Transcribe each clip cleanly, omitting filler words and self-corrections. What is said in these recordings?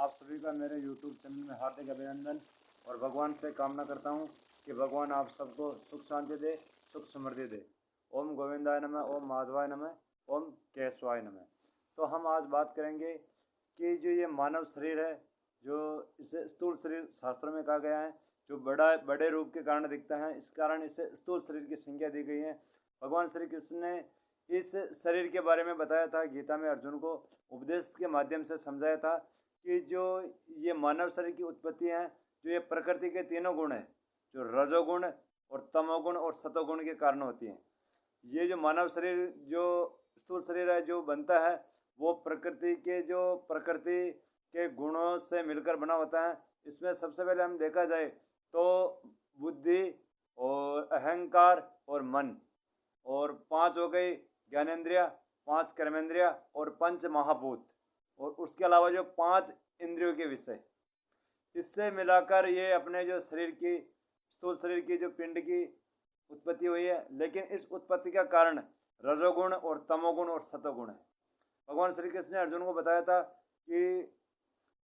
आप सभी का मेरे YouTube चैनल में हार्दिक अभिनंदन और भगवान से कामना करता हूँ कि भगवान आप सबको सुख शांति दे, सुख समृद्धि दे। ओम गोविंदाय नमः, ओम माधवाय नमः, ओम केशवाय नमः। तो हम आज बात करेंगे कि जो ये मानव शरीर है, जो इसे स्थूल शरीर शास्त्रों में कहा गया है, जो बड़े रूप के कारण दिखता है, इस कारण इसे स्थूल शरीर की संज्ञा दी गई है। भगवान श्री कृष्ण ने इस शरीर के बारे में बताया था, गीता में अर्जुन को उपदेश के माध्यम से समझाया था कि जो ये मानव शरीर की उत्पत्ति है, जो ये प्रकृति के तीनों गुण हैं, जो रजोगुण और तमोगुण और सतोगुण के कारण होती हैं। ये जो मानव शरीर, जो स्थूल शरीर है, जो बनता है, वो प्रकृति के गुणों से मिलकर बना होता है। इसमें सबसे पहले हम देखा जाए तो बुद्धि और अहंकार और मन, और 5 हो गई ज्ञानेंद्रिया, 5 कर्मेंद्रिया और 5 महाभूत, और उसके अलावा जो 5 इंद्रियों के विषय, इससे मिलाकर ये अपने जो शरीर की, स्थूल शरीर की जो पिंड की उत्पत्ति हुई है। लेकिन इस उत्पत्ति का कारण रजोगुण और तमोगुण और सतोगुण है। भगवान श्री कृष्ण ने अर्जुन को बताया था कि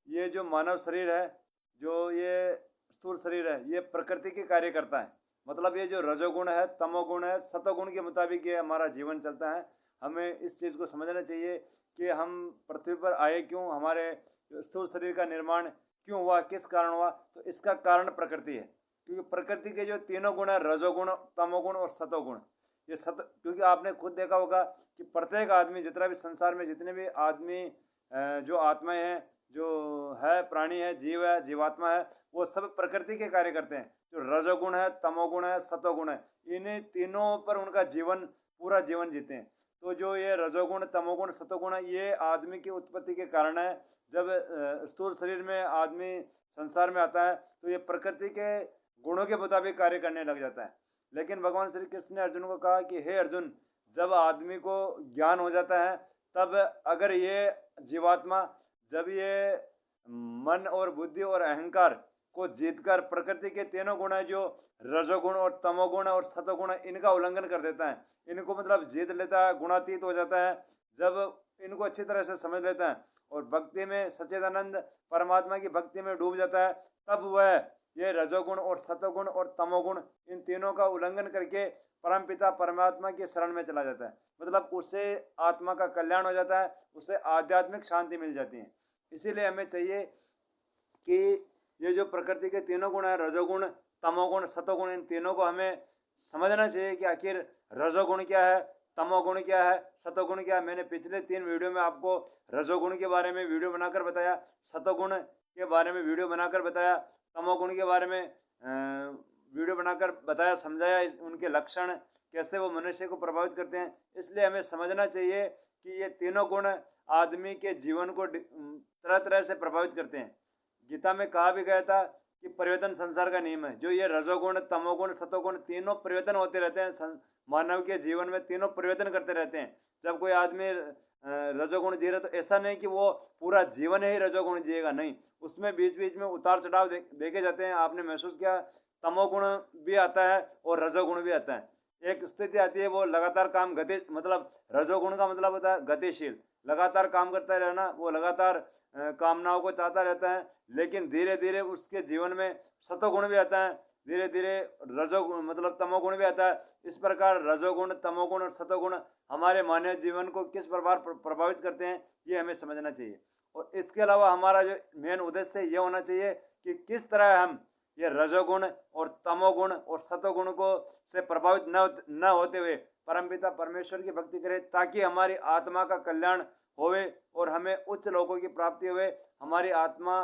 ये जो मानव शरीर है, जो ये स्थूल शरीर है, ये प्रकृति के कार्य करता है। मतलब ये जो रजोगुण है, तमोगुण है, सतोगुण के मुताबिक ये हमारा जीवन चलता है। हमें इस चीज़ को समझना चाहिए कि हम पृथ्वी पर आए क्यों, हमारे स्थूल शरीर का निर्माण क्यों हुआ, किस कारण हुआ। तो इसका कारण प्रकृति है, क्योंकि प्रकृति के जो तीनों गुण है, रजोगुण, तमोगुण और सतोगुण, ये क्योंकि आपने खुद देखा होगा कि प्रत्येक आदमी, जितना भी संसार में जितने भी आदमी, जो आत्माएं हैं, जो है प्राणी है, जीव है, जीवात्मा है, वो सब प्रकृति के कार्य करते हैं। जो रजोगुण है, तमोगुण है, सतोगुण है, इन्हीं तीनों पर उनका जीवन, पूरा जीवन जीते हैं। तो जो ये रजोगुण, तमोगुण, सतोगुण है, ये आदमी की उत्पत्ति के कारण है। जब स्थूल शरीर में आदमी संसार में आता है तो ये प्रकृति के गुणों के मुताबिक कार्य करने लग जाता है। लेकिन भगवान श्री कृष्ण ने अर्जुन को कहा कि हे अर्जुन, जब आदमी को ज्ञान हो जाता है, तब अगर ये जीवात्मा, जब ये मन और बुद्धि और अहंकार को जीतकर प्रकृति के तीनों गुण है, जो रजोगुण और तमोगुण और सतोगुण है, इनका उल्लंघन कर देता है, इनको मतलब जीत लेता है, गुणातीत हो जाता है, जब इनको अच्छी तरह से समझ लेता है और भक्ति में, सच्चिदानंद परमात्मा की भक्ति में डूब जाता है, तब वह ये रजोगुण और सतोगुण और तमोगुण, इन तीनों का उल्लंघन करके परमपिता परमात्मा की शरण में चला जाता है। मतलब उससे आत्मा का कल्याण हो जाता है, उसे आध्यात्मिक शांति मिल जाती है। इसीलिए हमें चाहिए कि ये जो प्रकृति के तीनों गुण है, रजोगुण, तमोगुण, सतोगुण, इन तीनों को हमें समझना चाहिए कि आखिर रजोगुण क्या है, तमोगुण क्या है, सतोगुण क्या है। मैंने पिछले 3 वीडियो में आपको रजोगुण के बारे में वीडियो बनाकर बताया, सतोगुण के बारे में वीडियो बनाकर बताया, तमोगुण के बारे में वीडियो बनाकर बताया, समझाया उनके लक्षण, कैसे वो मनुष्य को प्रभावित करते हैं। इसलिए हमें समझना चाहिए कि ये तीनों गुण आदमी के जीवन को तरह तरह से प्रभावित करते हैं। गीता में कहा भी गया था कि परिवर्तन संसार का नियम है। जो ये रजोगुण, तमोगुण, सतोगुण, तीनों परिवर्तन होते रहते हैं मानव के जीवन में, तीनों परिवर्तन करते रहते हैं। जब कोई आदमी रजोगुण जी रहा, तो ऐसा नहीं कि वो पूरा जीवन ही रजोगुण जिएगा, नहीं, उसमें बीच बीच में उतार चढ़ाव देखे जाते हैं। आपने महसूस किया, तमोगुण भी आता है और रजोगुण भी आता है। एक स्थिति आती है, वो लगातार काम गति, मतलब रजोगुण का मतलब होता है गतिशील, लगातार काम करता रहना, वो लगातार कामनाओं को चाहता रहता है। लेकिन धीरे धीरे उसके जीवन में सतोगुण भी आता है, धीरे धीरे रजोगुण मतलब तमोगुण भी आता है। इस प्रकार रजोगुण, तमोगुण और सतोगुण हमारे मानव जीवन को किस प्रकार प्रभावित करते हैं, ये हमें समझना चाहिए। और इसके अलावा हमारा जो मेन उद्देश्य ये होना चाहिए कि किस तरह हम ये रजोगुण और तमोगुण और सतोगुण को से प्रभावित न होते हुए परमपिता परमेश्वर की भक्ति करें, ताकि हमारी आत्मा का कल्याण होवे और हमें उच्च लोकों की प्राप्ति होवे, हमारी आत्मा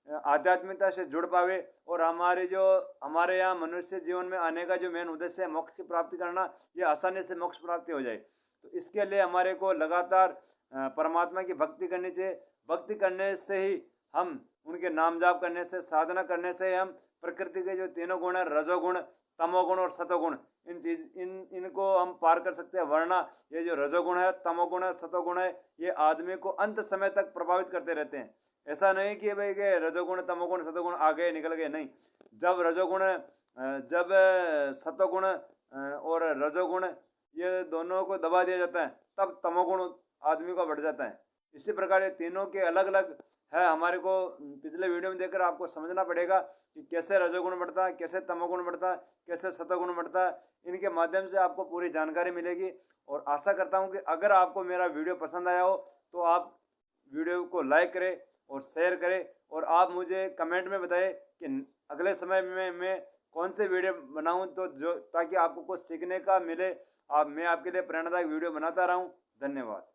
आध्यात्मिकता से जुड़ पावे, और हमारे यहाँ मनुष्य जीवन में आने का जो मेन उद्देश्य है, मोक्ष की प्राप्ति करना, ये आसानी से मोक्ष प्राप्ति हो जाए। तो इसके लिए हमारे को लगातार परमात्मा की भक्ति करनी चाहिए। भक्ति करने से ही हम, उनके नाम जाप करने से, साधना करने से हम प्रकृति के जो तीनों गुण है, रजोगुण, तमोगुण और सतोगुण, इनको हम पार कर सकते हैं। वरना ये जो रजोगुण है, तमोगुण है, सतोगुण है, ये आदमी को अंत समय तक प्रभावित करते रहते हैं। ऐसा नहीं कि भाई के रजोगुण, तमोगुण, सतोगुण आ गए निकल गए, नहीं। जब सतोगुण और रजोगुण ये दोनों को दबा दिया जाता है, तब तमोगुण आदमी को बढ़ जाता है। इसी प्रकार ये तीनों के अलग अलग है हमारे को पिछले वीडियो में देखकर आपको समझना पड़ेगा कि कैसे रजोगुण बढ़ता है, कैसे तमोगुण बढ़ता है, कैसे सतोगुण बढ़ता है। इनके माध्यम से आपको पूरी जानकारी मिलेगी। और आशा करता हूँ कि अगर आपको मेरा वीडियो पसंद आया हो तो आप वीडियो को लाइक करें और शेयर करें, और आप मुझे कमेंट में बताएं कि अगले समय में मैं कौन से वीडियो बनाऊं, तो जो ताकि आपको कुछ सीखने का मिले। मैं आपके लिए प्रेरणादायक वीडियो बनाता रहूं। धन्यवाद।